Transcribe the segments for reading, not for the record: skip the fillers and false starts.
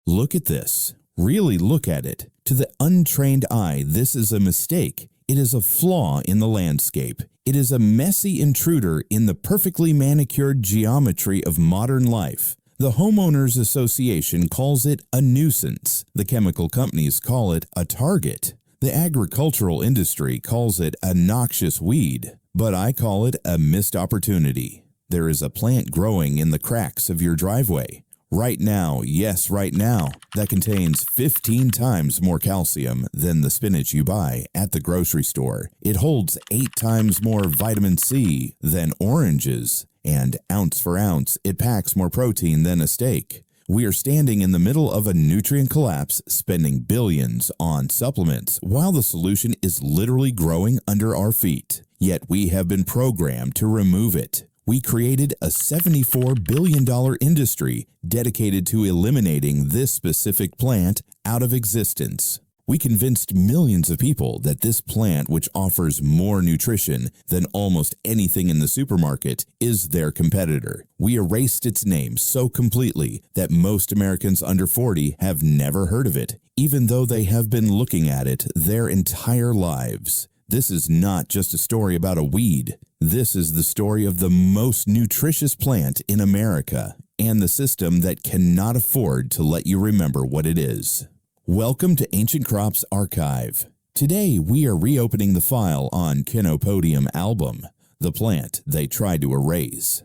Look at this. Really look at it. To the untrained eye, this is a mistake. It is a flaw in the landscape. It is a messy intruder in the perfectly manicured geometry of modern life. The Homeowners Association calls it a nuisance. The chemical companies call it a target. The agricultural industry calls it a noxious weed. But I call it a missed opportunity. There is a plant growing in the cracks of your driveway. Right now, yes, right now, that contains 15 times more calcium than the spinach you buy at the grocery store. It holds 8 times more vitamin C than oranges, and ounce for ounce, it packs more protein than a steak. We are standing in the middle of a nutrient collapse, spending billions on supplements, while the solution is literally growing under our feet. Yet we have been programmed to remove it. We created a $74 billion industry dedicated to eliminating this specific plant out of existence. We convinced millions of people that this plant, which offers more nutrition than almost anything in the supermarket, is their competitor. We erased its name so completely that most Americans under 40 have never heard of it, even though they have been looking at it their entire lives. This is not just a story about a weed. This is the story of the most nutritious plant in America and the system that cannot afford to let you remember what it is. Welcome to Ancient Crops Archive. Today we are reopening the file on Chenopodium album, the plant they tried to erase.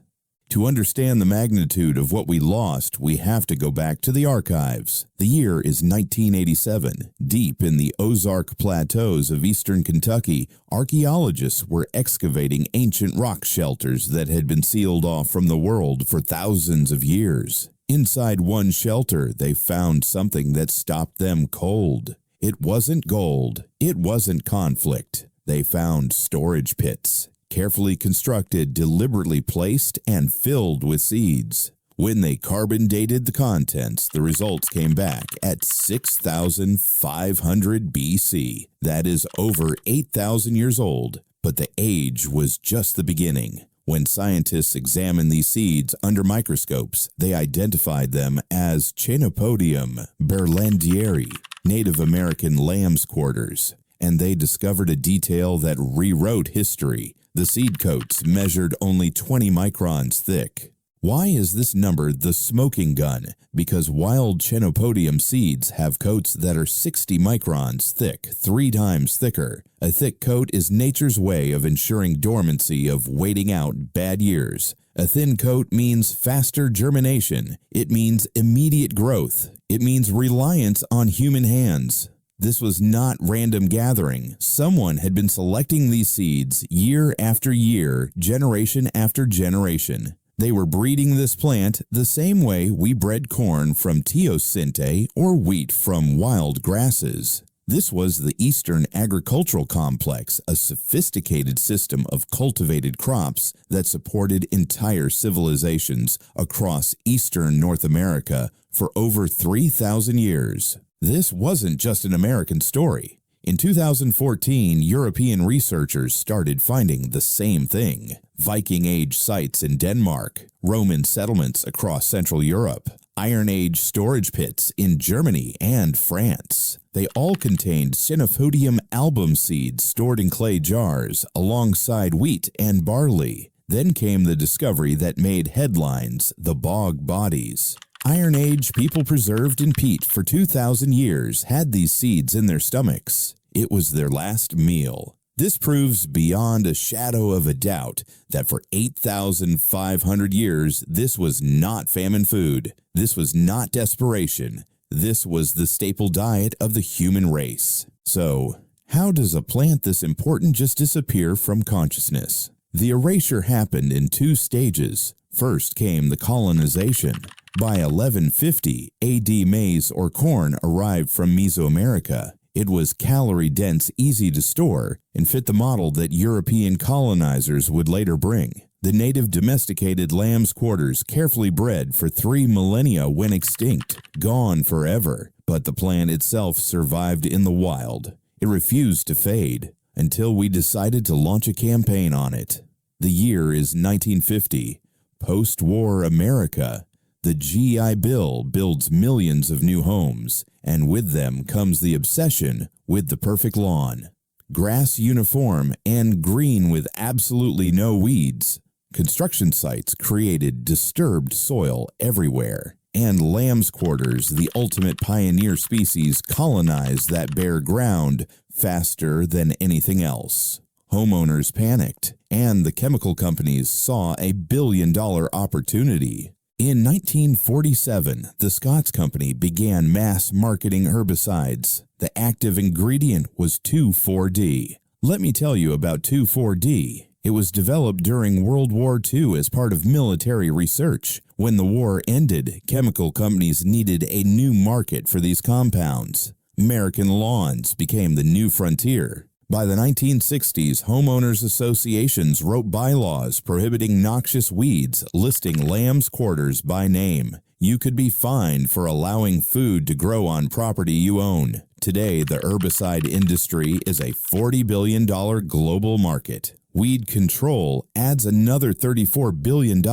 To understand the magnitude of what we lost, we have to go back to the archives. The year is 1987. Deep in the Ozark Plateaus of eastern Kentucky, archaeologists were excavating ancient rock shelters that had been sealed off from the world for thousands of years. Inside one shelter, they found something that stopped them cold. It wasn't gold. It wasn't conflict. They found storage pits. Carefully constructed, deliberately placed, and filled with seeds. When they carbon dated the contents, the results came back at 6,500 BC. That is over 8,000 years old, but the age was just the beginning. When scientists examined these seeds under microscopes, they identified them as Chenopodium berlandieri, Native American lamb's quarters, and they discovered a detail that rewrote history. The seed coats measured only 20 microns thick. Why is this number the smoking gun? Because wild Chenopodium seeds have coats that are 60 microns thick, 3 times thicker. A thick coat is nature's way of ensuring dormancy, of waiting out bad years. A thin coat means faster germination. It means immediate growth. It means reliance on human hands. This was not random gathering. Someone had been selecting these seeds year after year, generation after generation. They were breeding this plant the same way we bred corn from teosinte or wheat from wild grasses. This was the Eastern Agricultural Complex, a sophisticated system of cultivated crops that supported entire civilizations across Eastern North America for over 3,000 years. This wasn't just an American story. In 2014, European researchers started finding the same thing. Viking Age sites in Denmark, Roman settlements across Central Europe, Iron Age storage pits in Germany and France. They all contained Chenopodium album seeds stored in clay jars alongside wheat and barley. Then came the discovery that made headlines, the bog bodies. Iron Age people preserved in peat for 2,000 years had these seeds in their stomachs. It was their last meal. This proves beyond a shadow of a doubt that for 8,500 years, this was not famine food. This was not desperation. This was the staple diet of the human race. So, how does a plant this important just disappear from consciousness? The erasure happened in 2 stages. First came the colonization. By 1150, AD maize or corn arrived from Mesoamerica. It was calorie-dense, easy to store, and fit the model that European colonizers would later bring. The native domesticated lamb's quarters carefully bred for 3 millennia went extinct, gone forever. But the plant itself survived in the wild. It refused to fade until we decided to launch a campaign on it. The year is 1950. Post-war America. The GI Bill builds millions of new homes, and with them comes the obsession with the perfect lawn. Grass uniform and green with absolutely no weeds. Construction sites created disturbed soil everywhere. And lamb's quarters, the ultimate pioneer species, colonized that bare ground faster than anything else. Homeowners panicked, and the chemical companies saw a billion-dollar opportunity. In 1947, the Scotts Company began mass marketing herbicides. The active ingredient was 2,4-D. Let me tell you about 2,4-D. It was developed during World War II as part of military research. When the war ended, chemical companies needed a new market for these compounds. American lawns became the new frontier. By the 1960s, homeowners associations wrote bylaws prohibiting noxious weeds, listing lamb's quarters by name. You could be fined for allowing food to grow on property you own. Today, the herbicide industry is a $40 billion global market. Weed control adds another $34 billion.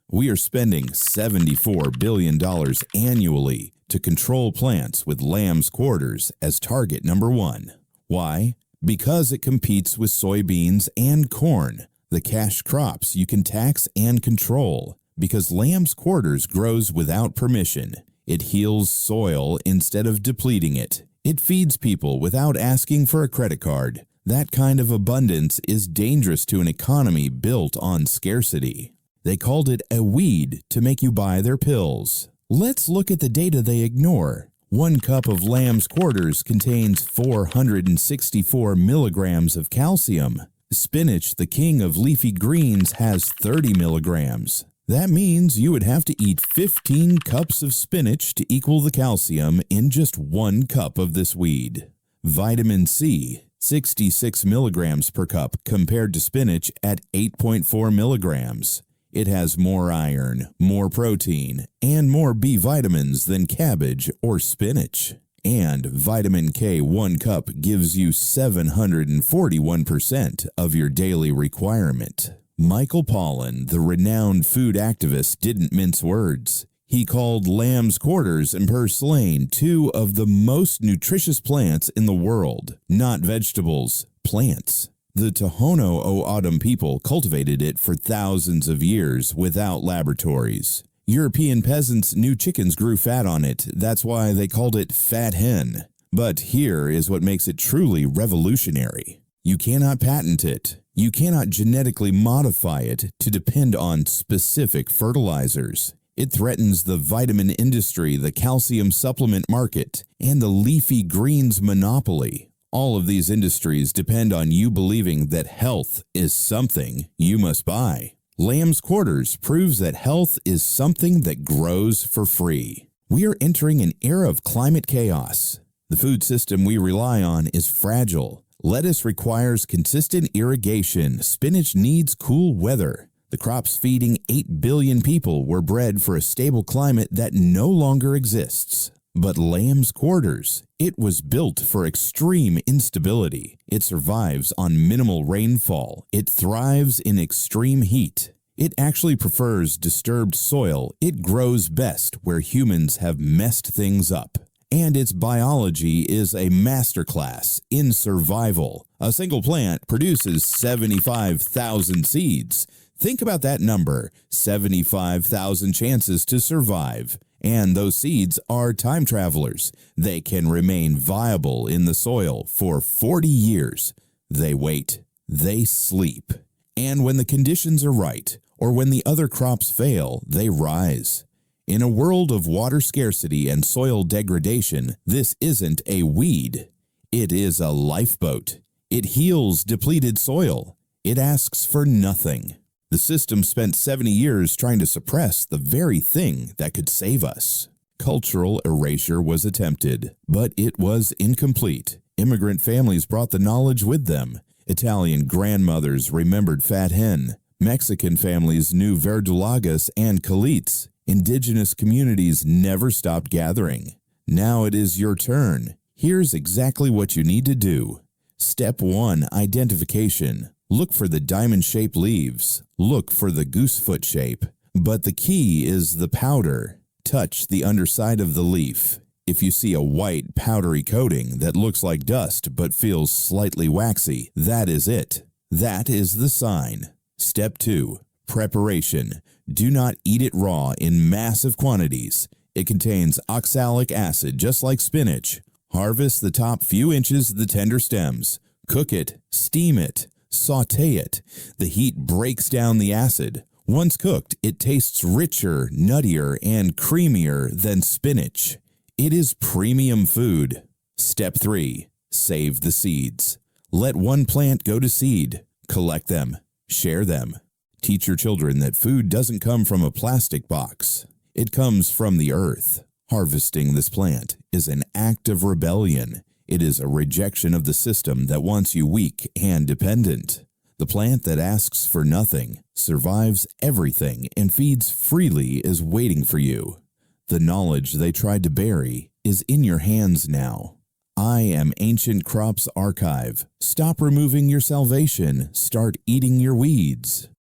We are spending $74 billion annually to control plants with lamb's quarters as target number one. Why? Because it competes with soybeans and corn, the cash crops you can tax and control. Because lamb's quarters grows without permission. It heals soil instead of depleting it. It feeds people without asking for a credit card. That kind of abundance is dangerous to an economy built on scarcity. They called it a weed to make you buy their pills. Let's look at the data they ignore. 1 cup of lamb's quarters contains 464 milligrams of calcium. Spinach, the king of leafy greens, has 30 milligrams. That means you would have to eat 15 cups of spinach to equal the calcium in just 1 cup of this weed. Vitamin C, 66 milligrams per cup compared to spinach at 8.4 milligrams. It has more iron, more protein, and more B vitamins than cabbage or spinach. And vitamin K 1 cup gives you 741% of your daily requirement. Michael Pollan, the renowned food activist, didn't mince words. He called lamb's quarters and purslane 2 of the most nutritious plants in the world. Not vegetables, plants. The Tohono O'odham people cultivated it for thousands of years without laboratories. European peasants knew chickens grew fat on it. That's why they called it fat hen. But here is what makes it truly revolutionary. You cannot patent it. You cannot genetically modify it to depend on specific fertilizers. It threatens the vitamin industry, the calcium supplement market, and the leafy greens monopoly. All of these industries depend on you believing that health is something you must buy. Lamb's quarters proves that health is something that grows for free. We are entering an era of climate chaos. The food system we rely on is fragile. Lettuce requires consistent irrigation. Spinach needs cool weather. The crops feeding 8 billion people were bred for a stable climate that no longer exists. But lamb's quarters, it was built for extreme instability. It survives on minimal rainfall. It thrives in extreme heat. It actually prefers disturbed soil. It grows best where humans have messed things up. And its biology is a masterclass in survival. A single plant produces 75,000 seeds. Think about that number, 75,000 chances to survive. And those seeds are time travelers. They can remain viable in the soil for 40 years. They wait. They sleep. And when the conditions are right, or when the other crops fail, they rise. In a world of water scarcity and soil degradation, this isn't a weed. It is a lifeboat. It heals depleted soil. It asks for nothing. The system spent 70 years trying to suppress the very thing that could save us. Cultural erasure was attempted, but it was incomplete. Immigrant families brought the knowledge with them. Italian grandmothers remembered fat hen. Mexican families knew verdolagas and calites. Indigenous communities never stopped gathering. Now it is your turn. Here's exactly what you need to do. Step 1, identification. Look for the diamond-shaped leaves. Look for the goosefoot shape. But the key is the powder. Touch the underside of the leaf. If you see a white, powdery coating that looks like dust but feels slightly waxy, that is it. That is the sign. Step 2. Preparation. Do not eat it raw in massive quantities. It contains oxalic acid just like spinach. Harvest the top few inches of the tender stems. Cook it, steam it, saute it. The heat breaks down the acid. Once cooked, it tastes richer, nuttier, and creamier than spinach. It is premium food. Step 3. Save the seeds. Let one plant go to seed. Collect them. Share them. Teach your children that food doesn't come from a plastic box. It comes from the earth. Harvesting this plant is an act of rebellion. It is a rejection of the system that wants you weak and dependent. The plant that asks for nothing, survives everything, and feeds freely is waiting for you. The knowledge they tried to bury is in your hands now. I am Ancient Crops Archive. Stop removing your salvation. Start eating your weeds.